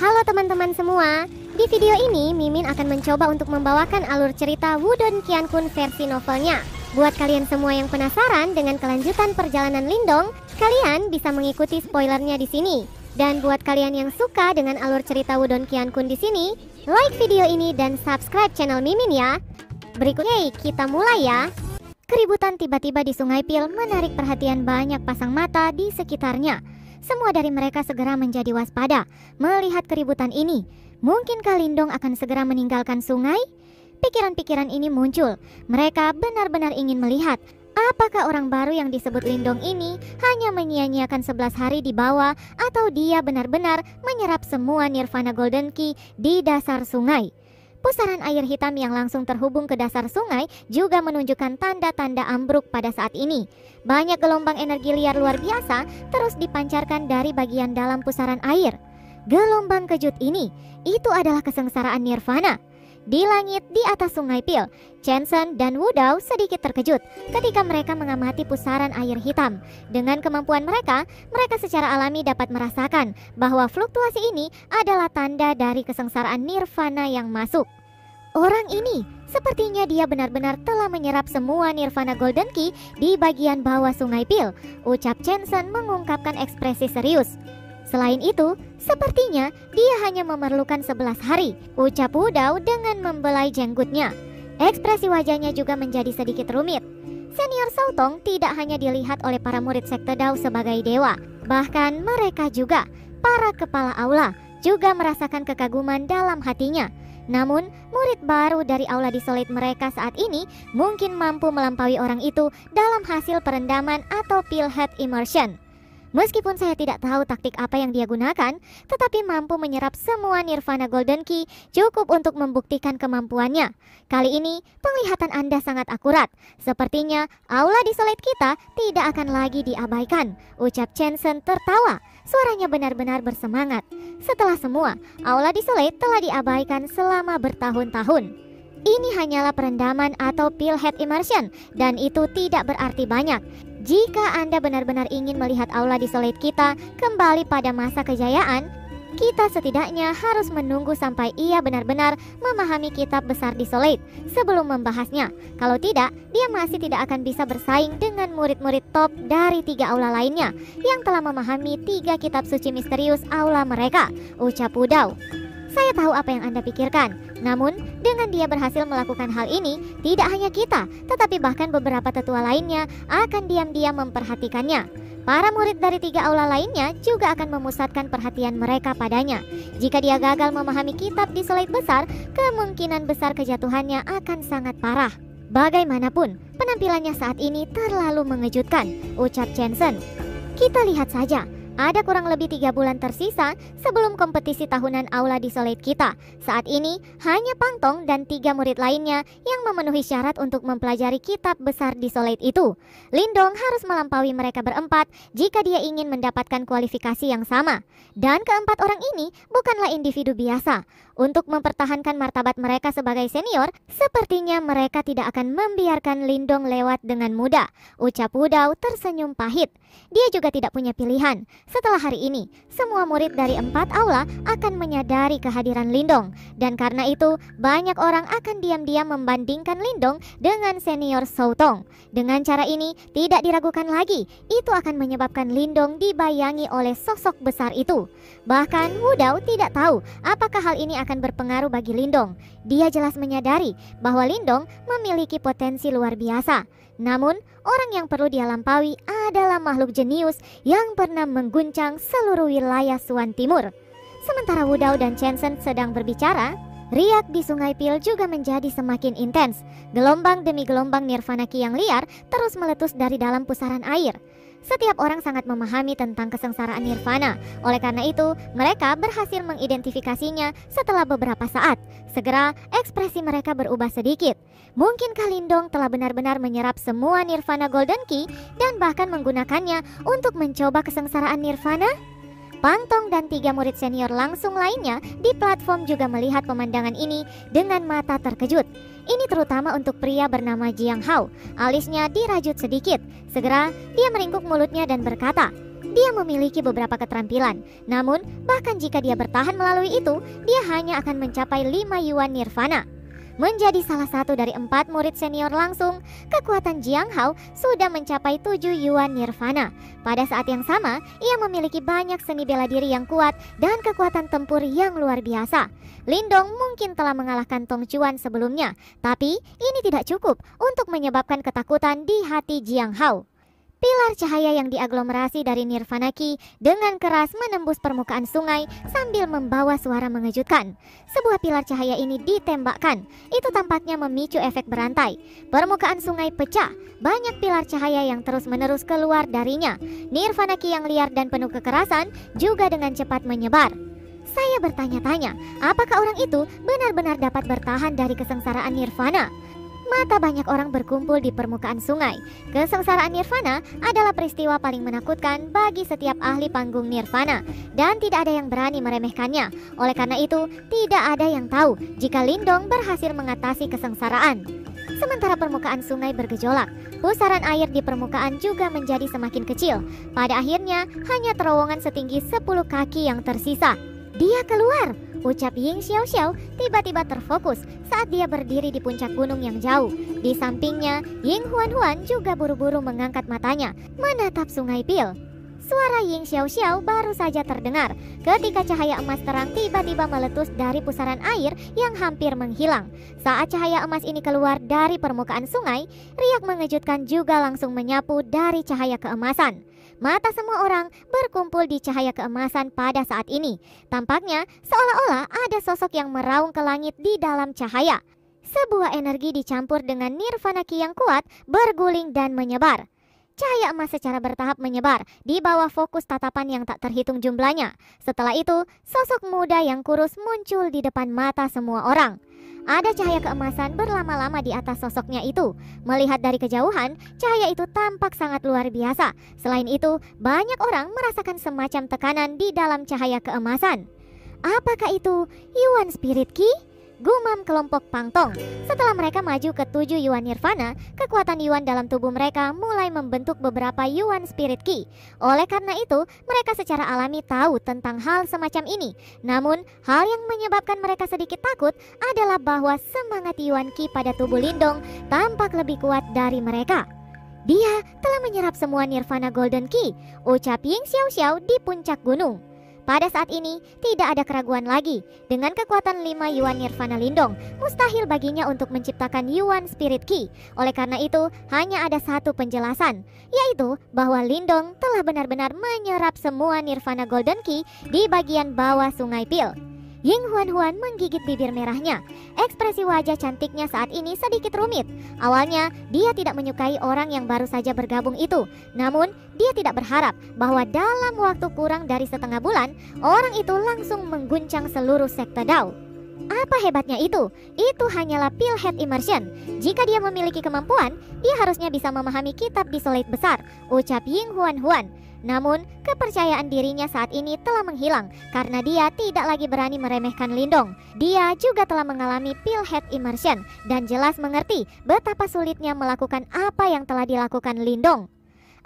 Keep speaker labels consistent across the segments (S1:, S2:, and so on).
S1: Halo teman-teman semua, di video ini Mimin akan mencoba untuk membawakan alur cerita Wudong Qiankun versi novelnya. Buat kalian semua yang penasaran dengan kelanjutan perjalanan Lindong, kalian bisa mengikuti spoilernya di sini. Dan buat kalian yang suka dengan alur cerita Wudong Qiankun di sini, like video ini dan subscribe channel Mimin ya. Berikutnya kita mulai ya. Keributan tiba-tiba di Sungai Pil menarik perhatian banyak pasang mata di sekitarnya. Semua dari mereka segera menjadi waspada melihat keributan ini. Mungkinkah Lindong akan segera meninggalkan sungai? Pikiran-pikiran ini muncul. Mereka benar-benar ingin melihat apakah orang baru yang disebut Lindong ini hanya menyia-nyiakan 11 hari di bawah, atau dia benar-benar menyerap semua Nirvana Golden Key di dasar sungai. Pusaran air hitam yang langsung terhubung ke dasar sungai juga menunjukkan tanda-tanda ambruk pada saat ini. Banyak gelombang energi liar luar biasa terus dipancarkan dari bagian dalam pusaran air. Gelombang kejut ini, itu adalah kesengsaraan Nirvana. Di langit di atas Sungai Pil, Chen dan Wudao sedikit terkejut ketika mereka mengamati pusaran air hitam. Dengan kemampuan mereka, mereka secara alami dapat merasakan bahwa fluktuasi ini adalah tanda dari kesengsaraan Nirvana yang masuk. Orang ini, sepertinya dia benar-benar telah menyerap semua Nirvana Golden Key di bagian bawah Sungai Pil, ucap Chen mengungkapkan ekspresi serius. Selain itu, sepertinya dia hanya memerlukan 11 hari, ucap Wudao dengan membelai jenggotnya. Ekspresi wajahnya juga menjadi sedikit rumit. Senior Sautong tidak hanya dilihat oleh para murid Sekte Dao sebagai dewa, bahkan mereka juga, para kepala aula, juga merasakan kekaguman dalam hatinya. Namun, murid baru dari aula Desolate mereka saat ini mungkin mampu melampaui orang itu dalam hasil perendaman atau Pillhead Immersion. Meskipun saya tidak tahu taktik apa yang dia gunakan, tetapi mampu menyerap semua Nirvana Golden Key cukup untuk membuktikan kemampuannya. Kali ini, penglihatan Anda sangat akurat. Sepertinya, aula Desolate kita tidak akan lagi diabaikan, ucap Chen tertawa. Suaranya benar-benar bersemangat. Setelah semua, aula Desolate telah diabaikan selama bertahun-tahun. Ini hanyalah perendaman atau Pillhead Immersion, dan itu tidak berarti banyak. Jika Anda benar-benar ingin melihat aula Desolate kita kembali pada masa kejayaan, kita setidaknya harus menunggu sampai ia benar-benar memahami kitab besar Desolate sebelum membahasnya. Kalau tidak, dia masih tidak akan bisa bersaing dengan murid-murid top dari 3 aula lainnya yang telah memahami 3 kitab suci misterius aula mereka, ucap Wudao. Saya tahu apa yang Anda pikirkan. Namun, dengan dia berhasil melakukan hal ini, tidak hanya kita, tetapi bahkan beberapa tetua lainnya akan diam-diam memperhatikannya. Para murid dari 3 aula lainnya juga akan memusatkan perhatian mereka padanya. Jika dia gagal memahami kitab Desolate besar, kemungkinan besar kejatuhannya akan sangat parah. Bagaimanapun, penampilannya saat ini terlalu mengejutkan, ucap Chen. Kita lihat saja. Ada kurang lebih 3 bulan tersisa sebelum kompetisi tahunan aula Desolate kita. Saat ini, hanya Pang Tong dan 3 murid lainnya yang memenuhi syarat untuk mempelajari kitab besar Desolate itu. Lindong harus melampaui mereka berempat jika dia ingin mendapatkan kualifikasi yang sama. Dan keempat orang ini bukanlah individu biasa. Untuk mempertahankan martabat mereka sebagai senior, sepertinya mereka tidak akan membiarkan Lindong lewat dengan mudah, ucap Wudao tersenyum pahit. Dia juga tidak punya pilihan. Setelah hari ini, semua murid dari 4 aula akan menyadari kehadiran Lindong. Dan karena itu, banyak orang akan diam-diam membandingkan Lindong dengan senior Sautong. Dengan cara ini, tidak diragukan lagi, itu akan menyebabkan Lindong dibayangi oleh sosok besar itu. Bahkan Wudao tidak tahu apakah hal ini akan berpengaruh bagi Lindong. Dia jelas menyadari bahwa Lindong memiliki potensi luar biasa. Namun, orang yang perlu dia lampaui adalah makhluk jenius yang pernah mengguncang seluruh wilayah Suan Timur. Sementara Wudao dan Chen sedang berbicara, riak di Sungai Pil juga menjadi semakin intens. Gelombang demi gelombang Nirvana Ki yang liar terus meletus dari dalam pusaran air. Setiap orang sangat memahami tentang kesengsaraan Nirvana. Oleh karena itu, mereka berhasil mengidentifikasinya setelah beberapa saat. Segera, ekspresi mereka berubah sedikit. Mungkinkah Lindong telah benar-benar menyerap semua Nirvana Golden Key dan bahkan menggunakannya untuk mencoba kesengsaraan Nirvana? Pang Tong dan 3 murid senior langsung lainnya di platform juga melihat pemandangan ini dengan mata terkejut. Ini terutama untuk pria bernama Jiang Hao. Alisnya dirajut sedikit. Segera dia meringkuk mulutnya dan berkata, Dia memiliki beberapa keterampilan, namun bahkan jika dia bertahan melalui itu, dia hanya akan mencapai 5 Yuan Nirvana. Menjadi salah satu dari 4 murid senior langsung, kekuatan Jiang Hao sudah mencapai 7 Yuan Nirvana. Pada saat yang sama, ia memiliki banyak seni bela diri yang kuat dan kekuatan tempur yang luar biasa. Lindong mungkin telah mengalahkan Tong Chuan sebelumnya, tapi ini tidak cukup untuk menyebabkan ketakutan di hati Jiang Hao. Pilar cahaya yang diaglomerasi dari Nirvana Ki dengan keras menembus permukaan sungai sambil membawa suara mengejutkan. Sebuah pilar cahaya ini ditembakkan. Itu tampaknya memicu efek berantai. Permukaan sungai pecah. Banyak pilar cahaya yang terus-menerus keluar darinya. Nirvana Ki yang liar dan penuh kekerasan juga dengan cepat menyebar. Saya bertanya-tanya, apakah orang itu benar-benar dapat bertahan dari kesengsaraan Nirvana? Mata banyak orang berkumpul di permukaan sungai. Kesengsaraan Nirvana adalah peristiwa paling menakutkan bagi setiap ahli panggung Nirvana, dan tidak ada yang berani meremehkannya. Oleh karena itu, tidak ada yang tahu jika Lindong berhasil mengatasi kesengsaraan. Sementara permukaan sungai bergejolak, pusaran air di permukaan juga menjadi semakin kecil. Pada akhirnya, hanya terowongan setinggi 10 kaki yang tersisa. Dia keluar, ucap Ying Xiaoxiao tiba-tiba terfokus saat dia berdiri di puncak gunung yang jauh. Di sampingnya, Ying Huan juga buru-buru mengangkat matanya, menatap Sungai Pil. Suara Ying Xiaoxiao baru saja terdengar ketika cahaya emas terang tiba-tiba meletus dari pusaran air yang hampir menghilang. Saat cahaya emas ini keluar dari permukaan sungai, riak mengejutkan juga langsung menyapu dari cahaya keemasan. Mata semua orang berkumpul di cahaya keemasan pada saat ini. Tampaknya seolah-olah ada sosok yang meraung ke langit di dalam cahaya. Sebuah energi dicampur dengan Nirvana Ki yang kuat berguling dan menyebar. Cahaya emas secara bertahap menyebar di bawah fokus tatapan yang tak terhitung jumlahnya. Setelah itu, sosok muda yang kurus muncul di depan mata semua orang. Ada cahaya keemasan berlama-lama di atas sosoknya itu. Melihat dari kejauhan, cahaya itu tampak sangat luar biasa. Selain itu, banyak orang merasakan semacam tekanan di dalam cahaya keemasan. Apakah itu Yuan Spirit Ki? Gumam kelompok Pangtong. Setelah mereka maju ke 7 Yuan Nirvana, kekuatan Yuan dalam tubuh mereka mulai membentuk beberapa Yuan Spirit Ki. Oleh karena itu, mereka secara alami tahu tentang hal semacam ini. Namun, hal yang menyebabkan mereka sedikit takut adalah bahwa semangat Yuan Ki pada tubuh Lindong tampak lebih kuat dari mereka. Dia telah menyerap semua Nirvana Golden Ki, ucap Ying Xiaoxiao di puncak gunung. Pada saat ini, tidak ada keraguan lagi. Dengan kekuatan 5 Yuan Nirvana Lindong, mustahil baginya untuk menciptakan Yuan Spirit Ki. Oleh karena itu, hanya ada satu penjelasan, yaitu bahwa Lindong telah benar-benar menyerap semua Nirvana Golden Ki di bagian bawah Sungai Pil. Ying Huan menggigit bibir merahnya. Ekspresi wajah cantiknya saat ini sedikit rumit. Awalnya, dia tidak menyukai orang yang baru saja bergabung itu. Namun, dia tidak berharap bahwa dalam waktu kurang dari setengah bulan, orang itu langsung mengguncang seluruh sekte Dao. Apa hebatnya itu? Itu hanyalah Pillhead Immersion. Jika dia memiliki kemampuan, dia harusnya bisa memahami kitab Desolate besar, ucap Ying Huan. Namun, kepercayaan dirinya saat ini telah menghilang karena dia tidak lagi berani meremehkan Lindong. Dia juga telah mengalami Pillhead Immersion dan jelas mengerti betapa sulitnya melakukan apa yang telah dilakukan Lindong.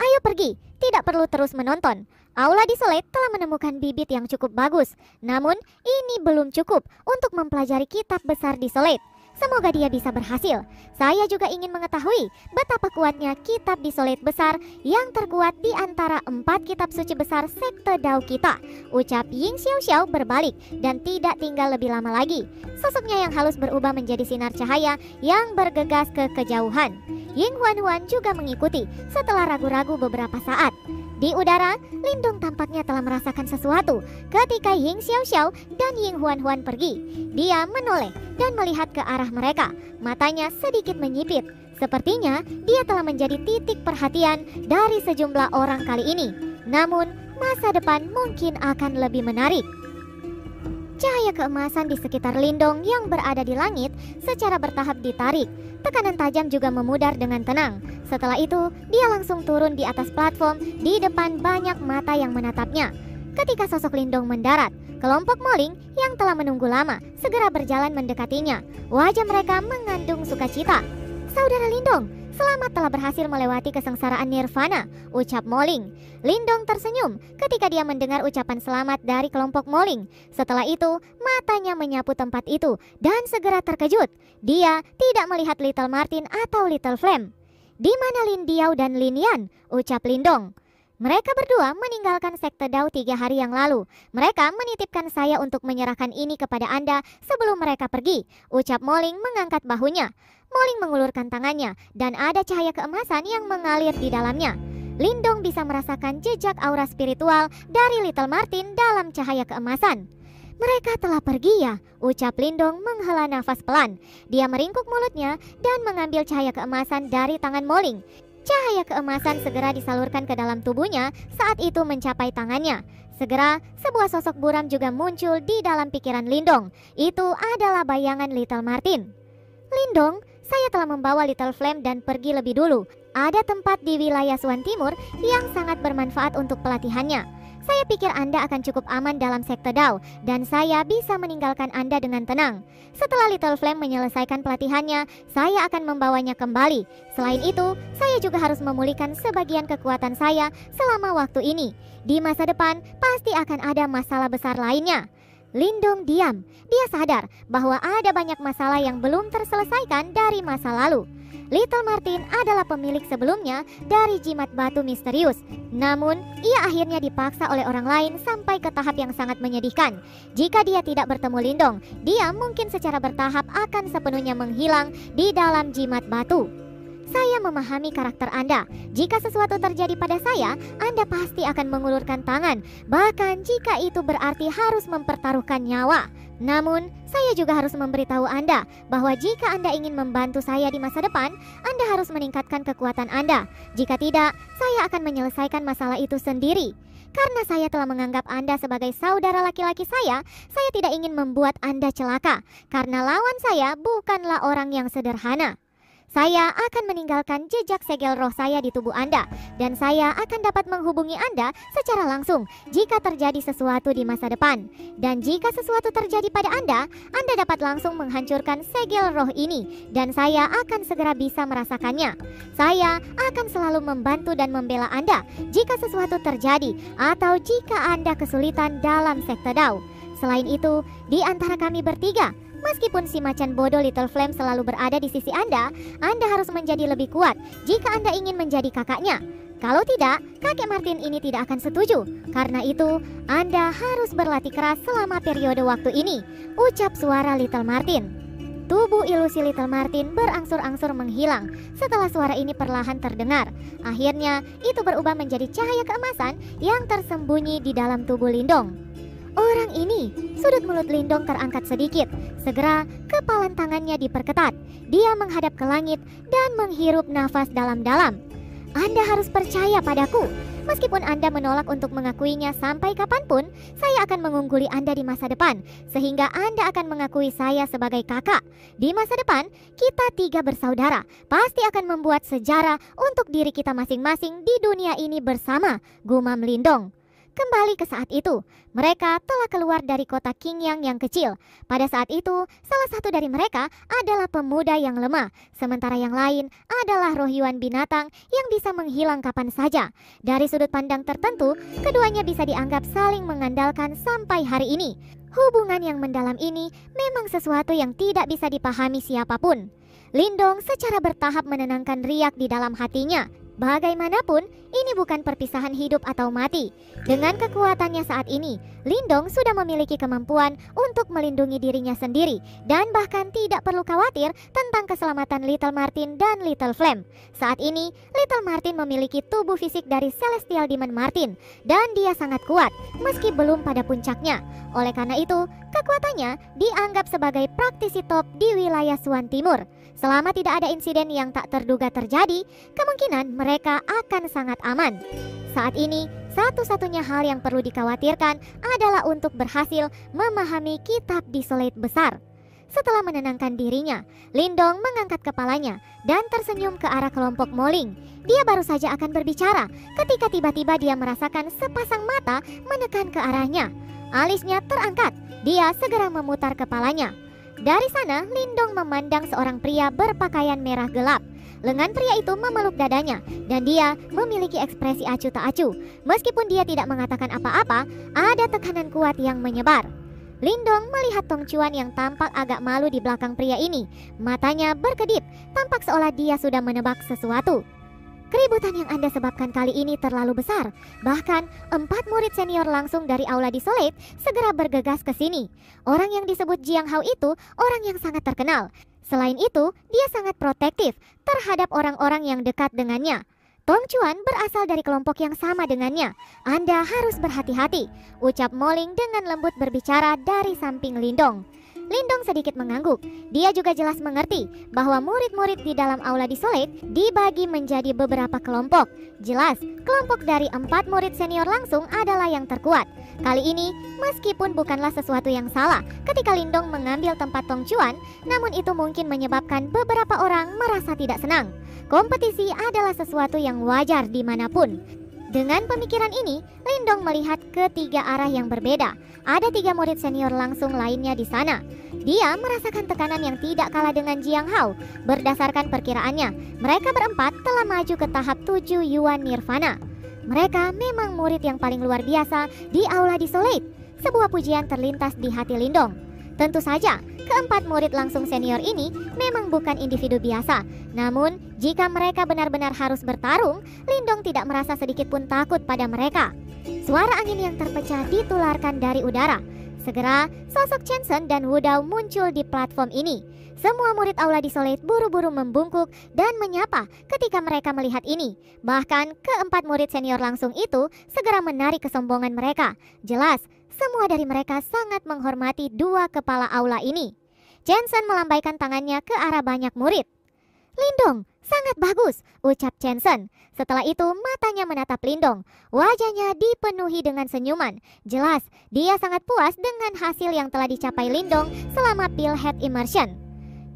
S1: Ayo pergi, tidak perlu terus menonton. Aula Desolate telah menemukan bibit yang cukup bagus. Namun, ini belum cukup untuk mempelajari kitab besar Desolate. Semoga dia bisa berhasil. Saya juga ingin mengetahui betapa kuatnya kitab Desolate besar yang terkuat di antara 4 kitab suci besar sekte Dao kita, ucap Ying Xiaoxiao berbalik dan tidak tinggal lebih lama lagi. Sosoknya yang halus berubah menjadi sinar cahaya yang bergegas ke kejauhan. Ying Huan juga mengikuti setelah ragu-ragu beberapa saat. Di udara, Lindong tampaknya telah merasakan sesuatu ketika Ying Xiaoxiao dan Ying Huan pergi. Dia menoleh dan melihat ke arah mereka. Matanya sedikit menyipit. Sepertinya dia telah menjadi titik perhatian dari sejumlah orang kali ini. Namun, masa depan mungkin akan lebih menarik. Cahaya keemasan di sekitar Lindong yang berada di langit secara bertahap ditarik. Tekanan tajam juga memudar dengan tenang. Setelah itu, dia langsung turun di atas platform di depan banyak mata yang menatapnya. Ketika sosok Lindong mendarat, kelompok Moling yang telah menunggu lama segera berjalan mendekatinya. Wajah mereka mengandung sukacita. Saudara Lindong, Selamat telah berhasil melewati kesengsaraan nirvana, ucap Moling. Lindong tersenyum ketika dia mendengar ucapan selamat dari kelompok Moling. Setelah itu, matanya menyapu tempat itu dan segera terkejut. Dia tidak melihat Little Martin atau Little Flame. Di mana Lin Diao dan Lin Yan? Ucap Lindong. Mereka berdua meninggalkan sekte Dao 3 hari yang lalu. Mereka menitipkan saya untuk menyerahkan ini kepada Anda sebelum mereka pergi, ucap Moling mengangkat bahunya. Moling mengulurkan tangannya dan ada cahaya keemasan yang mengalir di dalamnya. Lindong bisa merasakan jejak aura spiritual dari Little Martin dalam cahaya keemasan. Mereka telah pergi ya, ucap Lindong menghela nafas pelan. Dia meringkuk mulutnya dan mengambil cahaya keemasan dari tangan Moling. Cahaya keemasan segera disalurkan ke dalam tubuhnya saat itu mencapai tangannya. Segera, sebuah sosok buram juga muncul di dalam pikiran Lindong. Itu adalah bayangan Little Martin. Lindong, saya telah membawa Little Flame dan pergi lebih dulu. Ada tempat di wilayah Swan Timur yang sangat bermanfaat untuk pelatihannya. Saya pikir Anda akan cukup aman dalam sekte Dao dan saya bisa meninggalkan Anda dengan tenang. Setelah Little Flame menyelesaikan pelatihannya, saya akan membawanya kembali. Selain itu, saya juga harus memulihkan sebagian kekuatan saya selama waktu ini. Di masa depan, pasti akan ada masalah besar lainnya. Lindong diam. Dia sadar bahwa ada banyak masalah yang belum terselesaikan dari masa lalu. Little Martin adalah pemilik sebelumnya dari jimat batu misterius. Namun, ia akhirnya dipaksa oleh orang lain sampai ke tahap yang sangat menyedihkan. Jika dia tidak bertemu Lindong, dia mungkin secara bertahap akan sepenuhnya menghilang di dalam jimat batu. Saya memahami karakter Anda. Jika sesuatu terjadi pada saya, Anda pasti akan mengulurkan tangan. Bahkan jika itu berarti harus mempertaruhkan nyawa. Namun, saya juga harus memberitahu Anda bahwa jika Anda ingin membantu saya di masa depan, Anda harus meningkatkan kekuatan Anda. Jika tidak, saya akan menyelesaikan masalah itu sendiri. Karena saya telah menganggap Anda sebagai saudara laki-laki saya tidak ingin membuat Anda celaka. Karena lawan saya bukanlah orang yang sederhana. Saya akan meninggalkan jejak segel roh saya di tubuh Anda, dan saya akan dapat menghubungi Anda secara langsung jika terjadi sesuatu di masa depan. Dan jika sesuatu terjadi pada Anda dapat langsung menghancurkan segel roh ini, dan saya akan segera bisa merasakannya. Saya akan selalu membantu dan membela Anda jika sesuatu terjadi, atau jika Anda kesulitan dalam sekte Dao. Selain itu, di antara kami bertiga, meskipun si macan bodoh Little Flame selalu berada di sisi Anda harus menjadi lebih kuat jika Anda ingin menjadi kakaknya. Kalau tidak, kakek Martin ini tidak akan setuju. Karena itu, Anda harus berlatih keras selama periode waktu ini, ucap suara Little Martin. Tubuh ilusi Little Martin berangsur-angsur menghilang setelah suara ini perlahan terdengar. Akhirnya, itu berubah menjadi cahaya keemasan yang tersembunyi di dalam tubuh Lindong. Orang ini, sudut mulut Lindong terangkat sedikit. Segera, kepalan tangannya diperketat. Dia menghadap ke langit dan menghirup nafas dalam-dalam. Anda harus percaya padaku. Meskipun Anda menolak untuk mengakuinya sampai kapanpun, saya akan mengungguli Anda di masa depan, sehingga Anda akan mengakui saya sebagai kakak. Di masa depan, kita tiga bersaudara pasti akan membuat sejarah untuk diri kita masing-masing di dunia ini bersama, gumam Lindong. Kembali ke saat itu, mereka telah keluar dari kota Qingyang yang kecil. Pada saat itu, salah satu dari mereka adalah pemuda yang lemah, sementara yang lain adalah roh Yuan binatang yang bisa menghilang kapan saja. Dari sudut pandang tertentu, keduanya bisa dianggap saling mengandalkan sampai hari ini. Hubungan yang mendalam ini memang sesuatu yang tidak bisa dipahami siapapun. Lindong secara bertahap menenangkan riak di dalam hatinya. Bagaimanapun, ini bukan perpisahan hidup atau mati. Dengan kekuatannya saat ini, Lindong sudah memiliki kemampuan untuk melindungi dirinya sendiri dan bahkan tidak perlu khawatir tentang keselamatan Little Martin dan Little Flame. Saat ini, Little Martin memiliki tubuh fisik dari Celestial Demon Martin dan dia sangat kuat meski belum pada puncaknya. Oleh karena itu, kekuatannya dianggap sebagai praktisi top di wilayah Swan Timur. Selama tidak ada insiden yang tak terduga terjadi, kemungkinan mereka akan sangat aman. Saat ini, satu-satunya hal yang perlu dikhawatirkan adalah untuk berhasil memahami kitab Desolate besar. Setelah menenangkan dirinya, Lindong mengangkat kepalanya dan tersenyum ke arah kelompok Moling. Dia baru saja akan berbicara ketika tiba-tiba dia merasakan sepasang mata menekan ke arahnya. Alisnya terangkat, dia segera memutar kepalanya. Dari sana, Lindong memandang seorang pria berpakaian merah gelap. Lengan pria itu memeluk dadanya dan dia memiliki ekspresi acuh tak acuh. Meskipun dia tidak mengatakan apa-apa, ada tekanan kuat yang menyebar. Lindong melihat Tong Chuan yang tampak agak malu di belakang pria ini. Matanya berkedip, tampak seolah dia sudah menebak sesuatu. Keributan yang Anda sebabkan kali ini terlalu besar. Bahkan 4 murid senior langsung dari aula Desolate segera bergegas ke sini. Orang yang disebut Jiang Hao itu orang yang sangat terkenal. Selain itu, dia sangat protektif terhadap orang-orang yang dekat dengannya. Tong Chuan berasal dari kelompok yang sama dengannya. Anda harus berhati-hati, ucap Moling dengan lembut berbicara dari samping Lindong. Lindong sedikit mengangguk. Dia juga jelas mengerti bahwa murid-murid di dalam aula Desolate dibagi menjadi beberapa kelompok. Jelas, kelompok dari 4 murid senior langsung adalah yang terkuat. Kali ini, meskipun bukanlah sesuatu yang salah ketika Lindong mengambil tempat Tong Chuan, namun itu mungkin menyebabkan beberapa orang merasa tidak senang. Kompetisi adalah sesuatu yang wajar dimanapun. Dengan pemikiran ini, Lindong melihat ke 3 arah yang berbeda. Ada 3 murid senior langsung lainnya di sana. Dia merasakan tekanan yang tidak kalah dengan Jiang Hao. Berdasarkan perkiraannya, mereka berempat telah maju ke tahap 7 Yuan Nirvana. Mereka memang murid yang paling luar biasa di aula Desolate. Sebuah pujian terlintas di hati Lindong. Tentu saja, keempat murid langsung senior ini memang bukan individu biasa. Namun, jika mereka benar-benar harus bertarung, Lindong tidak merasa sedikit pun takut pada mereka. Suara angin yang terpecah ditularkan dari udara. Segera, sosok Chen Zhen dan Wu Dao muncul di platform ini. Semua murid aula Desolate buru-buru membungkuk dan menyapa ketika mereka melihat ini. Bahkan, keempat murid senior langsung itu segera menarik kesombongan mereka. Jelas, semua dari mereka sangat menghormati 2 kepala aula ini. Chen Zhen melambaikan tangannya ke arah banyak murid. Lindong, sangat bagus, ucap Chen Zhen. Setelah itu matanya menatap Lindong. Wajahnya dipenuhi dengan senyuman. Jelas, dia sangat puas dengan hasil yang telah dicapai Lindong selama Pillhead Immersion.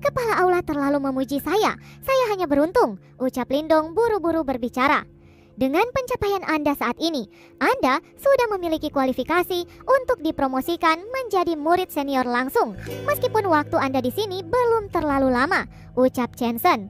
S1: Kepala aula terlalu memuji saya hanya beruntung, ucap Lindong buru-buru berbicara. Dengan pencapaian Anda saat ini, Anda sudah memiliki kualifikasi untuk dipromosikan menjadi murid senior langsung. Meskipun waktu Anda di sini belum terlalu lama, ucap Chen Zhen.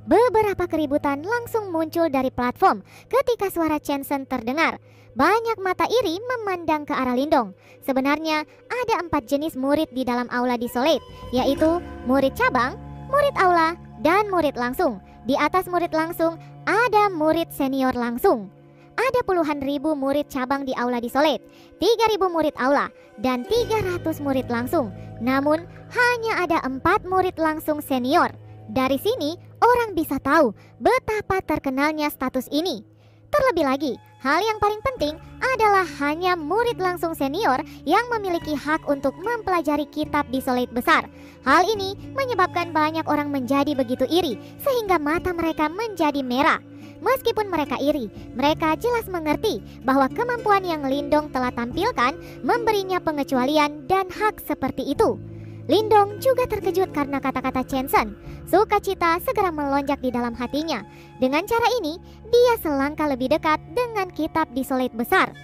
S1: Beberapa keributan langsung muncul dari platform ketika suara Chen Zhen terdengar. Banyak mata iri memandang ke arah Lindong. Sebenarnya ada 4 jenis murid di dalam aula Desolate, yaitu murid cabang, murid aula, dan murid langsung. Di atas murid langsung, ada murid senior langsung. Ada puluhan ribu murid cabang di aula Desolate, 3.000 murid aula, dan 300 murid langsung. Namun, hanya ada 4 murid langsung senior. Dari sini, orang bisa tahu betapa terkenalnya status ini. Terlebih lagi, hal yang paling penting adalah hanya murid langsung senior yang memiliki hak untuk mempelajari kitab Desolate besar. Hal ini menyebabkan banyak orang menjadi begitu iri sehingga mata mereka menjadi merah. Meskipun mereka iri, mereka jelas mengerti bahwa kemampuan yang Lindong telah tampilkan memberinya pengecualian dan hak seperti itu. Lindong juga terkejut karena kata-kata Chen Zhen. Sukacita segera melonjak di dalam hatinya. Dengan cara ini, dia selangkah lebih dekat dengan kitab Desolate besar.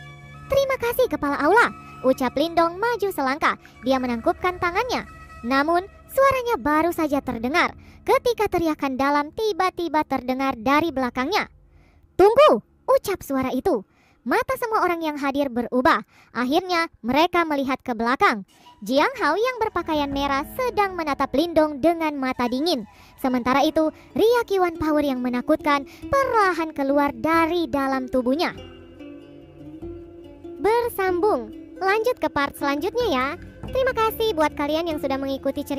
S1: Terima kasih kepala aula, ucap Lindong maju selangkah. Dia menangkupkan tangannya. Namun, suaranya baru saja terdengar ketika teriakan dalam tiba-tiba terdengar dari belakangnya. Tunggu, ucap suara itu. Mata semua orang yang hadir berubah. Akhirnya mereka melihat ke belakang. Jiang Hao yang berpakaian merah sedang menatap Lindong dengan mata dingin. Sementara itu, riak Yuan Power yang menakutkan perlahan keluar dari dalam tubuhnya. Bersambung, lanjut ke part selanjutnya ya. Terima kasih buat kalian yang sudah mengikuti cerita